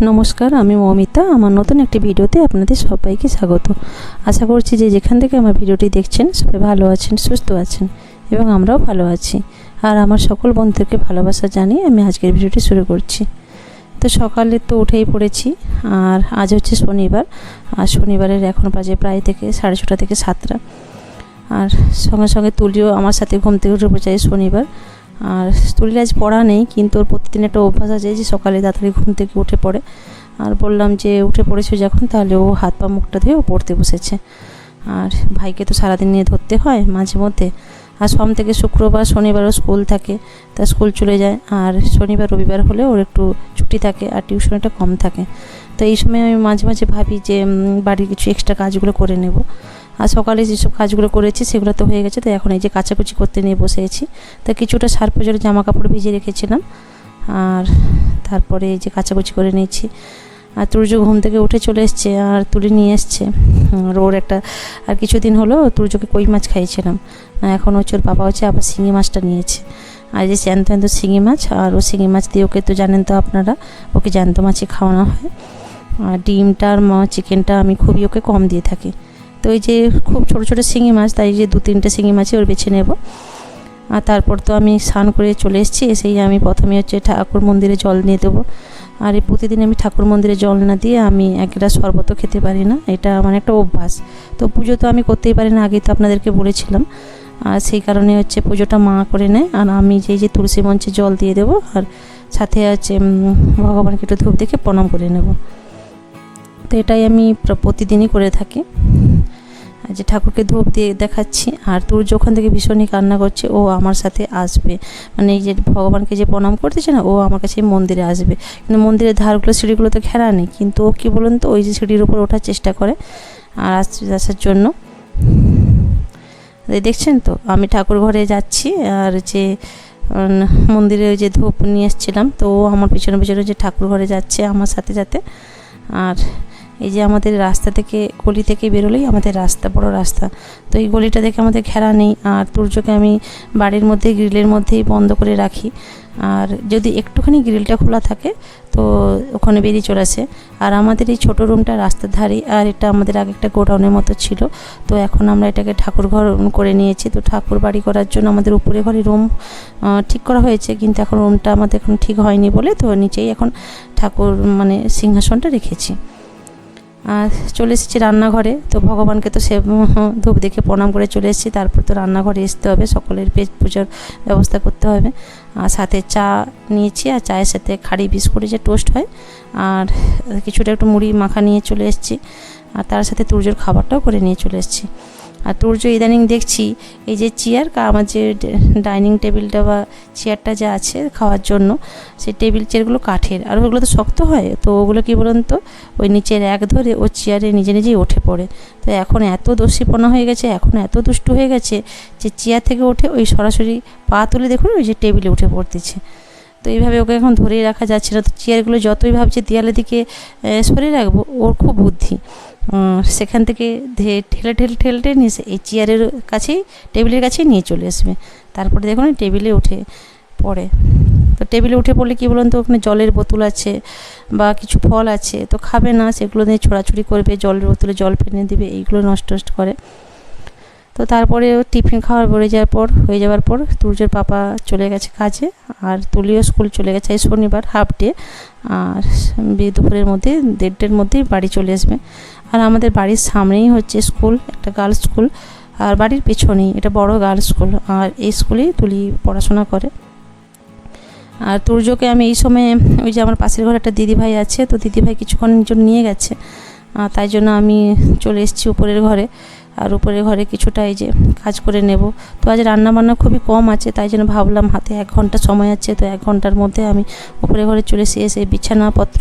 নমস্কার, আমি মৌমিতা। আমার নতুন একটি ভিডিওতে আপনাদের সবাইকে স্বাগত। আশা করছি যে যেখান থেকে আমার ভিডিওটি দেখছেন সবাই ভালো আছেন, সুস্থ আছেন এবং আমরাও ভালো আছি। আর আমার সকল বন্ধুদেরকে ভালোবাসা জানিয়ে আমি আজকের ভিডিওটি শুরু করছি। তো সকালে তো উঠেই পড়েছি, আর আজ হচ্ছে শনিবার। আর শনিবারের এখন বাজে প্রায় থেকে 6:30 থেকে 7টা। আর সঙ্গে সঙ্গে তুলিও আমার সাথে ঘুম থেকে উঠে পড়েছে শনিবার। আর তুলির আজ পড়া নেই, কিন্তু ওর প্রতিদিন একটা অভ্যাস আছে যে সকালে তাড়াতাড়ি ঘুম থেকে উঠে পড়ে। আর বললাম যে উঠে পড়েছো যখন, তাহলে ও হাত পা মুখটা ধুয়ে ও পড়তে বসেছে। আর ভাইকে তো সারাদিন নিয়ে ধরতে হয় মাঝে মধ্যে। আর সোম থেকে শুক্রবার শনিবারও স্কুল থাকে, তা স্কুল চলে যায়। আর শনিবার রবিবার হলে ওর একটু ছুটি থাকে আর টিউশনটা কম থাকে। তো এই সময় আমি মাঝে মাঝে ভাবি যে বাড়ির কিছু এক্সট্রা কাজগুলো করে নেব। আর সকালে যেসব কাজগুলো করেছি সেগুলো তো হয়ে গেছে, তো এখন এই যে কাচাকুচি করতে নিয়ে বসে গেছি। তা কিছুটা সার্ফ জলে জামা কাপড় ভিজিয়ে রেখেছিলাম, আর তারপরে এই যে কাচাকুচি করে নিয়েছি। আর তুর্য ঘুম থেকে উঠে চলে এসছে, আর তুলি নিয়ে এসছে। ওর একটা আর কিছুদিন হলো তুর্যকে কই মাছ খাইয়েছিলাম, এখন হচ্ছে ওর বাবা হচ্ছে আবার শিঙি মাছটা নিয়েছে। আর যে জ্যান্ত শিঙি মাছ, আর ও শিঙি মাছ দিয়ে ওকে তো জানেন তো আপনারা, ওকে জ্যান্ত মাছই খাওয়ানো হয়। আর ডিমটা আর চিকেনটা আমি খুবই ওকে কম দিয়ে থাকি। তো এই যে খুব ছোটো ছোটো শিঙি মাছ, তাই যে 2-3টে শিঙি মাছই ওর বেছে নেব। আর তারপর তো আমি স্নান করে চলে এসেছি। এসেই আমি প্রথমে হচ্ছে ঠাকুর মন্দিরে জল নিয়ে দেবো। আর এই প্রতিদিন আমি ঠাকুর মন্দিরে জল না দিয়ে আমি এক গ্লাস শরবতও খেতে পারি না, এটা আমার একটা অভ্যাস। তো পুজো তো আমি করতেই পারি না, আগেই তো আপনাদেরকে বলেছিলাম। আর সেই কারণে হচ্ছে পুজোটা মা করে নেয়, আর আমি যে তুলসী মঞ্চে জল দিয়ে দেবো, আর সাথে হচ্ছে ভগবানকে একটু ধূপ দেখে প্রণাম করে নেব। তো এটাই আমি প্রতিদিনই করে থাকি। যে ঠাকুরকে ধূপ দিয়ে দেখাচ্ছি। আর তুর্য ওখান থেকে ভীষণই কান্না করছে, ও আমার সাথে আসবে, মানে এই যে ভগবানকে যে প্রণাম করতেছে না, ও আমার কাছে মন্দিরে আসবে। কিন্তু মন্দিরের ধারগুলো সিঁড়িগুলো তো ঘেরা নেই, কিন্তু ও কী বলুন তো, ওই যে সিঁড়ির উপর ওঠার চেষ্টা করে আর আসার জন্য। দেখছেন তো আমি ঠাকুর ঘরে যাচ্ছি, আর যে মন্দিরে ওই যে ধূপ নিয়ে এসেছিলাম, তো ও আমার পিছনে পিছনে যে ঠাকুর ঘরে যাচ্ছে আমার সাথে সাথে। আর এই যে আমাদের রাস্তা থেকে, গলি থেকে বেরোলেই আমাদের রাস্তা, বড় রাস্তা। তো এই গলিটা দেখে আমাদের ঘেরা নেই। আর তুর্যকে আমি বাড়ির মধ্যে গ্রিলের মধ্যেই বন্ধ করে রাখি। আর যদি একটুখানি গ্রিলটা খোলা থাকে তো ওখানে বেরিয়ে চলে আসে। আর আমাদের এই ছোটো রুমটা রাস্তার ধারে, আর এটা আমাদের আগে একটা গোডাউনের মতো ছিল। তো এখন আমরা এটাকে ঠাকুর ঘর করে নিয়েছি। তো ঠাকুর বাড়ি করার জন্য আমাদের উপরে ঘরে রুম ঠিক করা হয়েছে, কিন্তু এখন রুমটা আমাদের এখন ঠিক হয়নি বলে তো নিচেই এখন ঠাকুর মানে সিংহাসনটা রেখেছি। আর চলে এসেছি রান্নাঘরে। তো ভগবানকে তো সে ধূপ দেখে প্রণাম করে চলে এসেছি। তারপর তো রান্নাঘরে আসতে হবে, সকলের পেট পুজোর ব্যবস্থা করতে হবে। আর সাথে চা নিয়েছি, আর চায়ের সাথে খাড়ি বিস্কুটে যে টোস্ট হয়, আর কিছুটা একটু মুড়ি মাখা নিয়ে চলে এসেছি। আর তার সাথে তুর্যর খাবারটাও করে নিয়ে চলে এসেছি। আর তুর্য ইদানিং দেখছি এই যে চেয়ার, আমার যে ডাইনিং টেবিলটা বা চেয়ারটা যা আছে খাওয়ার জন্য, সেই টেবিল চেয়ারগুলো কাঠের, আর ওগুলো তো শক্ত হয়। তো ওগুলো কী বলুন তো, ওই নিচের এক ধরে ও চেয়ারে নিজে নিজেই উঠে পড়ে। তো এখন এত দস্যিপনা হয়ে গেছে, এখন এত দুষ্টু হয়ে গেছে যে চেয়ার থেকে উঠে ওই সরাসরি পা তুলে দেখুন ওই যে টেবিলে উঠে পড়তেছে। তো এইভাবে ওকে এখন ধরেই রাখা যাচ্ছে না। তো চেয়ারগুলো যতই ভাবছে দেয়ালের দিকে সরিয়ে রাখবো, ওর খুব বুদ্ধি, সেখান থেকে ঠেলে নিয়ে এসে এই চেয়ারের কাছেই, টেবিলের কাছেই নিয়ে চলে আসবে। তারপরে দেখুন টেবিলে উঠে পড়ে। তো টেবিলে উঠে পড়লে কী বলুন তো, ওখানে জলের বোতল আছে বা কিছু ফল আছে, তো খাবে না, সেগুলো নিয়ে ছোড়াছুড়ি করবে, জলের বোতলে জল ফেলে দেবে, এইগুলো নষ্ট করে। তো তারপরে টিফিন খাওয়ার হয়ে যাওয়ার পর তুর্যের পাপা চলে গেছে কাজে, আর তুলিও স্কুল চলে গেছে। এই শনিবার হাফ ডে, আর দুপুরের মধ্যে 1:30টার মধ্যেই বাড়ি চলে আসবে। আর আমাদের বাড়ির সামনেই হচ্ছে স্কুল, একটা গার্লস স্কুল, আর বাড়ির পেছনেই এটা বড় গার্লস স্কুল, আর এই স্কুলেই তুলি পড়াশোনা করে। আর তুর্যকে আমি এই সময়, ওই যে আমার পাশের ঘরে একটা দিদিভাই আছে, তো দিদিভাই কিছুক্ষণের জন্য নিয়ে গেছে, তাই জন্য আমি চলে এসেছি উপরের ঘরে। আর উপরের ঘরে কিছুটা এই যে কাজ করে নেব। তো আজ রান্নাবান্না খুবই কম আছে, তাই জন্য ভাবলাম হাতে 1 ঘন্টা সময় আছে, তো 1 ঘন্টার মধ্যে আমি উপরের ঘরে চলে এসে বিছানাপত্র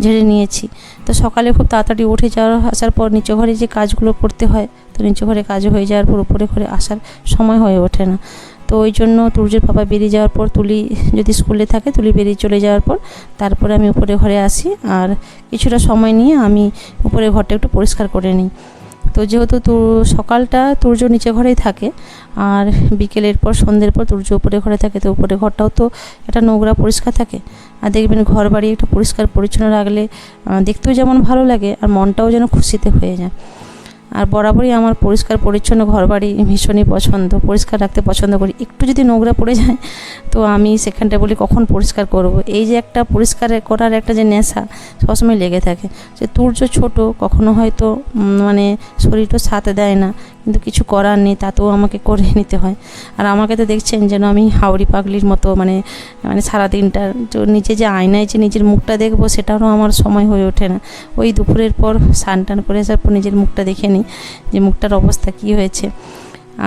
ঝেড়ে নিয়েছি। তো সকালে খুব তাড়াতাড়ি উঠে আসার পর নিচে ঘরে যে কাজগুলো করতে হয়, তো নিচে ঘরে কাজ হয়ে যাওয়ার পর উপরে ঘরে আসার সময় হয়ে ওঠে না। তো ওই জন্য তুর্যের পাপা বেরিয়ে যাওয়ার পর, তুলি যদি স্কুলে থাকে, তুলি বেরিয়ে চলে যাওয়ার পর তারপরে আমি উপরে ঘরে আসি, আর কিছুটা সময় নিয়ে আমি উপরে ঘরটা একটু পরিষ্কার করে নিই। তো যেহেতু সকালটা তুর্য নিচে ঘরেই থাকে, আর বিকেলের পর সন্ধ্যের পর তুর্য উপরে ঘরে থাকে, তো উপরে ঘরটাও তো একটা নোংরা পরিষ্কার থাকে। আর দেখবেন ঘর বাড়ি একটা পরিষ্কার পরিচ্ছন্ন রাখলে দেখতেও যেমন ভালো লাগে আর মনটাও যেন খুশিতে হয়ে যায়। আর বরাবরই আমার পরিষ্কার পরিচ্ছন্ন ঘরবাড়ি ভীষণই পছন্দ, পরিষ্কার রাখতে পছন্দ করি। একটু যদি নোংরা পড়ে যায় তো আমি সেখানটা বলি কখন পরিষ্কার করব। এই যে একটা পরিষ্কার করার একটা যে নেশা সবসময় লেগে থাকে। যে তুর্য ছোট, কখনো হয়তো মানে শরীরটা সাথ দেয় না, কিন্তু কিছু করার নেই, তাতেও আমাকে করে নিতে হয়। আর আমাকে তো দেখছেন যেন আমি হাওড়ি পাগলির মতো মানে সারাদিনটা নিজে যে আয়নায় যে নিজের মুখটা দেখবো সেটারও আমার সময় হয়ে ওঠে না। ওই দুপুরের পর স্নান টান করে আসার পর নিজের মুখটা দেখে নিই যে মুখটার অবস্থা কী হয়েছে।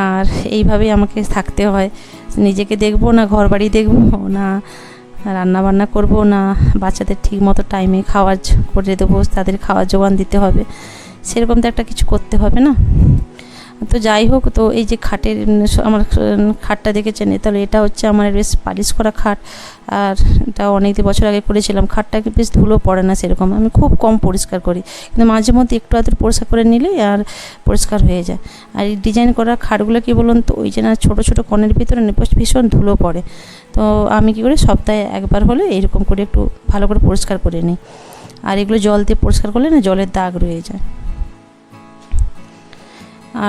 আর এইভাবেই আমাকে থাকতে হয়, নিজেকে দেখবো না ঘর বাড়ি দেখবো না রান্না বান্না করবো না বাচ্চাদের ঠিক মতো টাইমে খাওয়ার করে দেবো, তাদের খাওয়ার জোগান দিতে হবে, সেরকম তো একটা কিছু করতে হবে না। তো যাই হোক, তো এই যে খাটের আমার খাটটা দেখেছেন, তাহলে এটা হচ্ছে আমার বেশ পালিশ করা খাট। আর এটা অনেক বছর আগে করেছিলাম। খাটটাকে বেশ ধুলো পড়ে না সেরকম, আমি খুব কম পরিষ্কার করি, কিন্তু মাঝে মধ্যে একটু আধটু পরিষ্কার করে নিলেই আর পরিষ্কার হয়ে যায়। আর এই ডিজাইন করা খাটগুলো কী বলুন তো, ওই যে না ছোটো ছোটো কর্নের ভিতরে ভীষণ ধুলো পড়ে। তো আমি কী করি, সপ্তাহে একবার হলে এরকম করে একটু ভালো করে পরিষ্কার করে নিই। আর এগুলো জল দিয়ে পরিষ্কার করলে না জলের দাগ রয়ে যায়।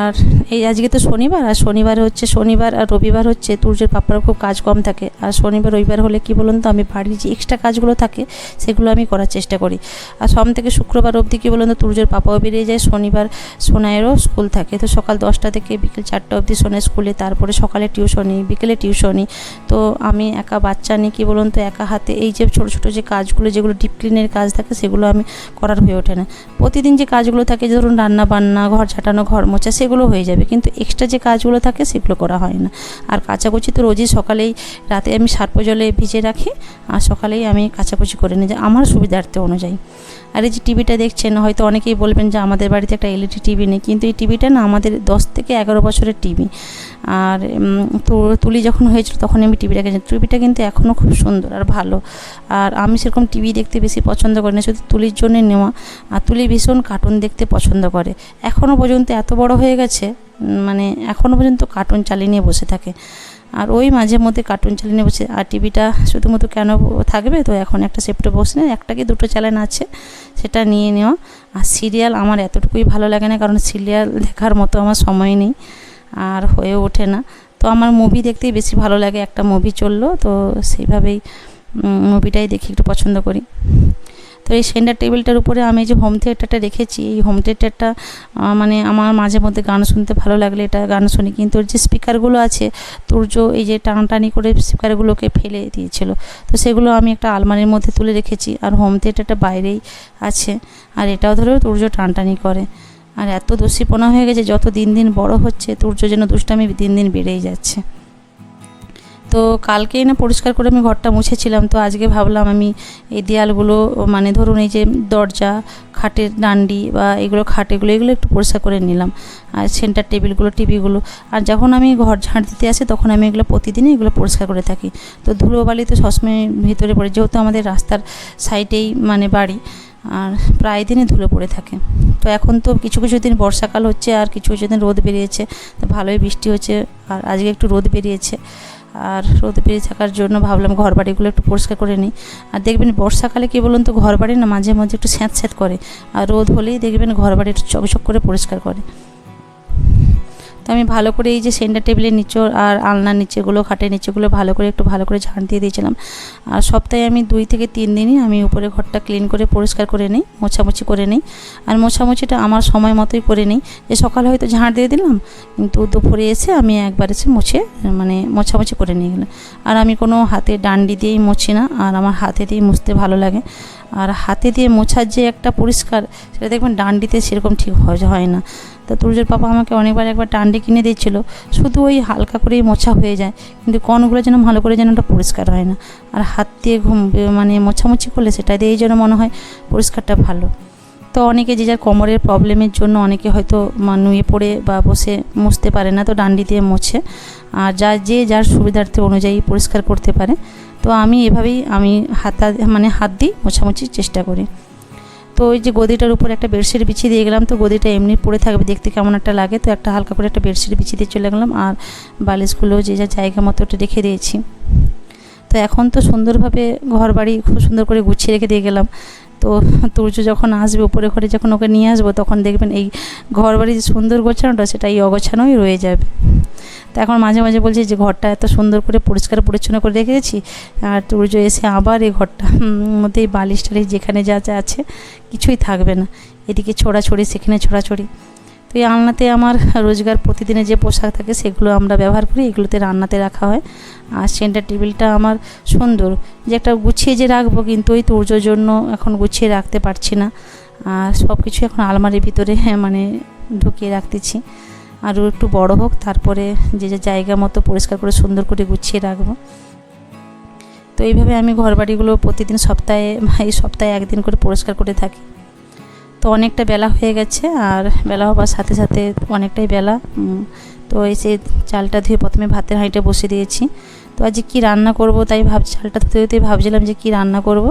আর এই আজকে তো শনিবার, আর শনিবার আর রবিবার হচ্ছে তুর্যের পাপার খুব কাজ কম থাকে। আর শনিবার রবিবার হলে কি বলুন তো, আমি বাড়ির যে এক্সট্রা কাজগুলো থাকে সেগুলো আমি করার চেষ্টা করি। আর সোম থেকে শুক্রবার অবধি কী বলুন তো, তুর্যের পাপাও বেরিয়ে যায়। শনিবার সোনায়েরও স্কুল থাকে, তো সকাল 10টা থেকে বিকেল 4টা অবধি সোনায় স্কুলে, তারপরে সকালে টিউশনি, বিকেলে টিউশনি। তো আমি একা বাচ্চা নিয়ে কী বলুন তো, একা হাতে এই যে ছোটো ছোটো যে কাজগুলো, যেগুলো ডিপ ক্লিনের কাজ থাকে সেগুলো আমি করার হয়ে ওঠে না। প্রতিদিন যে কাজগুলো থাকে, ধরুন রান্না বান্না, ঘর ঝাঁটানো, ঘর মোছা, সেগুলো হয়ে যাবে, কিন্তু এক্সট্রা যে কাজগুলো থাকে সেগুলো করা হয় না। আর কাচাকুচি তো রোজই সকালেই, রাতে আমি সার্প জলে ভিজে রাখি, আর সকালেই আমি কাচাকুচি করে নিই, যে আমার সুবিধার্থে অনুযায়ী। আর এই যে টিভিটা দেখছেন, হয়তো অনেকেই বলবেন যে আমাদের বাড়িতে একটা এলইডি টিভি নেই, কিন্তু এই টিভিটা না আমাদের 10 থেকে 11 বছরের টিভি। আর তুলি যখন হয়েছিল তখন আমি টিভিটা কিনেছি। টিভিটা কিন্তু এখনও খুব সুন্দর আর ভালো। আর আমি সেরকম টিভি দেখতে বেশি পছন্দ করি না, শুধু তুলির জন্য নেওয়া। আর তুলি ভীষণ কার্টুন দেখতে পছন্দ করে, এখনও পর্যন্ত এত বড় হয়ে গেছে, মানে এখনও পর্যন্ত কার্টুন চালিয়ে নিয়ে বসে থাকে। আর ওই মাঝে মধ্যে কার্টুন চালিয়ে নিয়ে বসে, আর টিভিটা শুধুমাত্র কেন থাকবে, তো এখন একটা সেপ্টে বক্স নেই, একটা কি দুটো চ্যানেল আছে, সেটা নিয়ে নেওয়া। আর সিরিয়াল আমার এতটুকুই ভালো লাগে না, কারণ সিরিয়াল দেখার মতো আমার সময় নেই আর হয়ে ওঠে না। তো আমার মুভি দেখতেই বেশি ভালো লাগে, একটা মুভি চললো তো সেইভাবেই মুভিটাই দেখি, একটু পছন্দ করি। তো এই সেন্টার টেবিলটার উপরে আমি যে হোম থিয়েটারটা রেখেছি, এই হোম থিয়েটারটা মানে আমার মাঝে মধ্যে গান শুনতে ভালো লাগলে এটা গান শুনি, কিন্তু যে স্পিকারগুলো আছে তুর্য এই যে টানাটানি করে স্পিকারগুলোকে ফেলে দিয়েছিল, তো সেগুলো আমি একটা আলমারির মধ্যে তুলে রেখেছি। আর হোম থিয়েটারটা বাইরেই আছে, আর এটাও ধরেও তুর্য টানটানি করে। আর এত দস্যিপনা হয়ে গেছে, যত দিন দিন বড় হচ্ছে তুর্য যেন দুষ্টামি দিন দিন বেড়েই যাচ্ছে। তো কালকেই না পরিষ্কার করে আমি ঘরটা মুছেছিলাম, তো আজকে ভাবলাম আমি এই দেয়ালগুলো, মানে ধরুন এই যে দরজা, খাটের ডান্ডি বা এগুলো খাটেগুলো, এগুলো একটু পরিষ্কার করে নিলাম। আর সেন্টার টেবিলগুলো, টিভিগুলো। আর যখন আমি ঘর ঝাঁট দিতে আসি তখন আমি এগুলো প্রতিদিনই এগুলো পরিষ্কার করে থাকি। তো ধুলোবালি তো সবসময় ভিতরে পড়ে, যেহেতু আমাদের রাস্তার সাইডেই মানে বাড়ি, আর প্রায় দিনই ধুলো পড়ে থাকে। তো এখন তো কিছু কিছু দিন বর্ষাকাল হচ্ছে, আর কিছু কিছু দিন রোদ বেরিয়েছে, তো ভালোই বৃষ্টি হচ্ছে। আর আজকে একটু রোদ বেরিয়েছে, আর রোদ বেরিয়ে থাকার জন্য ভাবলাম ঘর বাড়িগুলো একটু পরিষ্কার করে নিই। আর দেখবেন বর্ষাকালে কী বলুন তো, ঘর বাড়ি না মাঝে মাঝে একটু স্যাঁত স্যাঁত করে, আর রোদ হলেই দেখবেন ঘর বাড়ি একটু চকচক করে পরিষ্কার করে। তো আমি ভালো করে এই যে সেন্টার টেবিলের নিচে আর আলনার নিচেগুলো, খাটের নিচেগুলো ভালো করে ঝাঁট দিয়ে দিয়েছিলাম। আর সপ্তাহে আমি 2 থেকে 3 দিনই আমি উপরে ঘরটা ক্লিন করে পরিষ্কার করে নিই, মোছামুছি করে নিই। আর মোছামুছিটা আমার সময় মতোই করে নিই, যে সকালে হয়তো ঝাঁট দিয়ে দিলাম, কিন্তু দুপুরে এসে আমি একবার এসে মুছে মানে মোছামুছি করে নিয়ে গেলাম। আর আমি কোনো হাতে ডান্ডি দিয়েই মুছি না, আর আমার হাতে দিয়েই মুছতে ভালো লাগে। আর হাতে দিয়ে মোছার যে একটা পরিষ্কার, সেটা দেখবেন ডান্ডিতে সেরকম ঠিক হয় না। তো তুর্যের পাপা আমাকে অনেকবার একবার ডান্ডি কিনে দিয়েছিল, শুধু ওই হালকা করেই মোছা হয়ে যায়, কিন্তু কণগুলো যেন ভালো করে যেন ওটা পরিষ্কার হয় না। আর হাত দিয়ে মানে মোছামুছি করলে সেটা দিয়েই যেন মনে হয় পরিষ্কারটা ভালো। তো অনেকে যে যার কোমরের প্রবলেমের জন্য অনেকে হয়তো নুয়ে পড়ে বা বসে মুছতে পারে না, তো ডান্ডি দিয়ে মোছে। আর যার সুবিধার্থে অনুযায়ী পরিষ্কার করতে পারে। তো আমি এভাবেই আমি হাত দিয়ে মোছামুছির চেষ্টা করি। তো ওই যে গদিটার উপর একটা বেডশিট বিছিয়ে দিয়ে গেলাম, তো গদিটা এমনি পড়ে থাকবে, দেখতে কেমন একটা লাগে, তো একটা হালকা করে একটা বেডশিট বিছিয়ে দিয়ে চলে গেলাম। আর বালিশগুলো যে যা জায়গা মতো ওটা রেখে দিয়েছি। তো এখন তো সুন্দরভাবে ঘর বাড়ি খুব সুন্দর করে গুছিয়ে রেখে দিয়ে গেলাম। তো তুর্য যখন আসবে উপরে ঘরে, যখন ওকে নিয়ে আসবো, তখন দেখবেন এই ঘর বাড়ি যে সুন্দর গোছানোটা সেটা এই অগোছানোই রয়ে যাবে। তো এখন মাঝে মাঝে বলছি যে ঘরটা এত সুন্দর করে পরিষ্কার পরিচ্ছন্ন করে রেখেছি, আর তুর্য এসে আবার এই ঘরটা মধ্যে এই বালিশ টালিশ যেখানে যা যা আছে কিছুই থাকবে না, এদিকে ছোড়াছড়ি সেখানে ছোড়াছড়ি। তো এই আলনাতে আমার রোজগার প্রতিদিনের যে পোশাক থাকে সেগুলো আমরা ব্যবহার করি, এগুলোতে রান্নাতে রাখা হয়। আর সেন্টার টেবিলটা আমার সুন্দর, যে একটা গুছিয়ে যে রাখবো, কিন্তু ওই তুর্যর জন্য এখন গুছিয়ে রাখতে পারছি না। আর সব কিছু এখন আলমারির ভিতরে মানে ঢুকিয়ে রাখতেছি। আরও একটু বড় হোক, তারপরে যে যে জায়গা মতো পরিষ্কার করে সুন্দর করে গুছিয়ে রাখবো। তো এইভাবে আমি ঘরবাড়িগুলো প্রতিদিন এই সপ্তাহে একদিন করে পরিষ্কার করে থাকি। তো অনেকটা বেলা হয়ে গেছে, আর বেলা হবার সাথে সাথে অনেকটাই বেলা। তো এসে চালটা ধুয়ে প্রথমে ভাতের হাঁড়িটা বসিয়ে দিয়েছি। তো আজকে কী রান্না করব তাই চালটা ধুতে ধুতে ভাবছিলাম যে কী রান্না করব,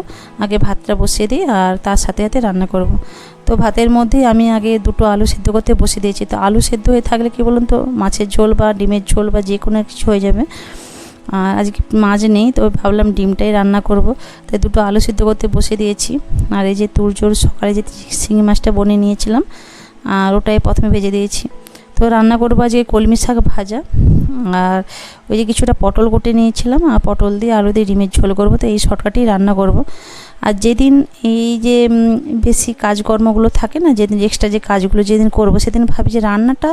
আগে ভাতটা বসিয়ে দিই আর তার সাথে সাথে রান্না করব। তো ভাতের মধ্যেই আমি আগে দুটো আলু সেদ্ধ করতে বসিয়ে দিয়েছি। তো আলু সেদ্ধ হয়ে থাকলে কী বলুন তো, মাছের ঝোল বা ডিমের ঝোল বা যে কোনো কিছু হয়ে যাবে। আর আজকে মাছ নেই, তো ভাবলাম ডিমটাই রান্না করব, তাই দুটো আলু সিদ্ধ করতে বসিয়ে দিয়েছি। আর এই যে তুরজোর সকালে যে শিঙি মাছটা বনে নিয়েছিলাম, আর ওটাই প্রথমে ভেজে দিয়েছি। তো রান্না করবো আজকে কলমি শাক ভাজা, আর ওই যে কিছুটা পটল কেটে নিয়েছিলাম, আর পটল দিয়ে আলু দিয়ে ডিমের ঝোল করবো। তো এই শর্টকাটেই রান্না করব। আর যেদিন এই যে বেশি কাজকর্মগুলো থাকে না, যেদিন এক্সট্রা যে কাজগুলো যেদিন করব, সেদিন ভাবি যে রান্নাটা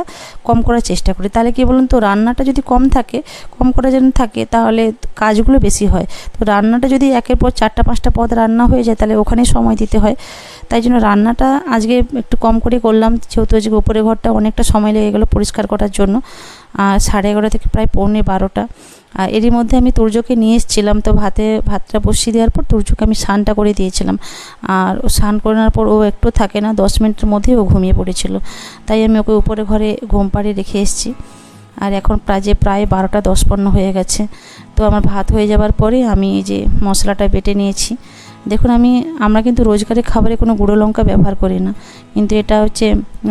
কম করার চেষ্টা করি। তাহলে কী বলুন তো, রান্নাটা যদি কম করা যেন থাকে, তাহলে কাজগুলো বেশি হয়। তো রান্নাটা যদি একের পর 4-5টা পদ রান্না হয়ে যায়, তাহলে ওখানেই সময় দিতে হয়। তাই জন্য রান্নাটা আজকে একটু কম করে করলাম, যেহেতু আজকে উপরে ঘরটা অনেকটা সময় লেগে গেলো পরিষ্কার করার জন্য। আর 11:30 থেকে প্রায় 11:45। আর এরই মধ্যে আমি তুর্যকে নিয়ে এসেছিলাম। তো ভাতটা বসিয়ে দেওয়ার পর তুর্যকে আমি স্নানটা করে দিয়েছিলাম। আর ও স্নান করে নেওয়ার পর ও একটু থাকে না, 10 মিনিটের মধ্যেই ও ঘুমিয়ে পড়েছিল। তাই আমি ওকে উপরে ঘরে ঘুম পাড়িয়ে রেখে এসেছি। আর এখন প্রায় 12:10 হয়ে গেছে। তো আমার ভাত হয়ে যাবার পরে আমি এই যে মশলাটা বেটে নিয়েছি। দেখুন আমরা কিন্তু রোজগারের খাবারে কোনো গুঁড়ো লঙ্কা ব্যবহার করি না, কিন্তু এটা হচ্ছে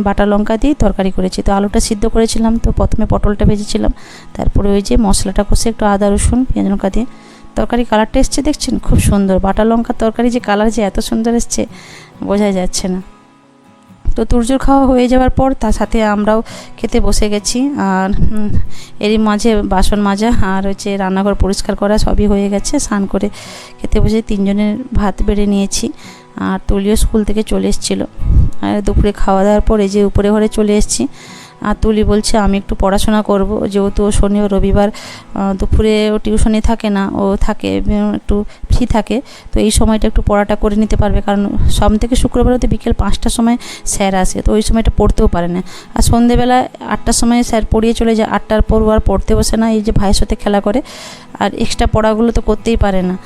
বাটা লঙ্কা দিয়ে তরকারি করেছি। তো আলুটা সিদ্ধ করেছিলাম, তো প্রথমে পটলটা ভেজেছিলাম, তারপরে ওই যে মশলাটা কষে একটু আদা রসুন পেঁয়াজ লঙ্কা দিয়ে তরকারি কালারটা এসছে দেখছেন, খুব সুন্দর। বাটা লঙ্কার তরকারি যে কালার যে এত সুন্দর এসছে বোঝাই যাচ্ছে না। তো তুর্যর খাওয়া হয়ে যাওয়ার পর তার সাথে আমরাও খেতে বসে গেছি। আর এরই মাঝে বাসন মাজা আর হচ্ছে রান্নাঘর পরিষ্কার করা সবই হয়ে গেছে। স্নান করে খেতে বসে 3জনের ভাত বেড়ে নিয়েছি। আর তুলিও স্কুল থেকে চলে এসেছিলো। আর দুপুরে খাওয়া দাওয়ার পরে যে উপরে ঘরে চলে এসেছি। আর তুলি বলছে আমি একটু পড়াশোনা করব, যেহেতু ও শনি ও রবিবার দুপুরে ও টিউশনে থাকে না, ও থাকে একটু ফ্রি থাকে। তো এই সময়টা একটু পড়াটা করে নিতে পারবে, কারণ সোম থেকে শুক্রবার হতে বিকেল 5টার সময় স্যার আসে, তো ওই সময়টা পড়তেও পারে না। আর সন্ধেবেলা 8টার সময় স্যার পড়িয়ে চলে যায়, 8টার পর আর পড়তে বসে না, এই যে ভাইয়ের সাথে খেলা করে, আর এক্সট্রা পড়াগুলো তো করতেই পারে না।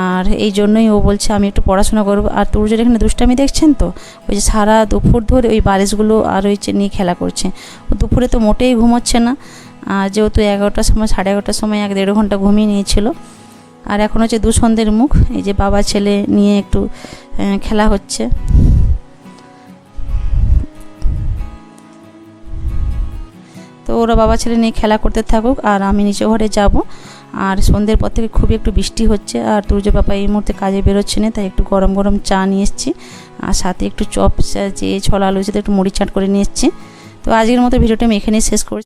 আর এই জন্যই ও বলছে আমি একটু পড়াশোনা করবো। আর তুর্যের এখানে দুষ্টামি দেখছেন তো, ওই যে সারা দুপুর ধরে ওই বালিশগুলো আর ওই নিয়ে খেলা করছে। ও দুপুরে তো মোটেই ঘুমোচ্ছে না, যেহেতু 11টার সময় 11:30টার সময় 1-1.5 ঘন্টা ঘুমিয়ে নিয়েছিল। আর এখন হচ্ছে দুসন্ধ্যের মুখ, এই যে বাবা ছেলে নিয়ে একটু খেলা হচ্ছে। তো ওরা বাবা ছেলে নিয়ে খেলা করতে থাকুক, আর আমি নিচে ঘরে যাব। আর সন্ধ্যের পর থেকে খুবই একটু বৃষ্টি হচ্ছে, আর তুর্য বাবা এই মুহূর্তে কাজে বেরোচ্ছে না, তাই একটু গরম গরম চা নিয়ে এসেছি, আর সাথে একটু চপ যে ছোলা আলুর সাথে একটু মুড়ি চাট করে নিয়ে এসেছি। তো আজকের মতো ভিডিওটা আমি এখানেই শেষ করছি।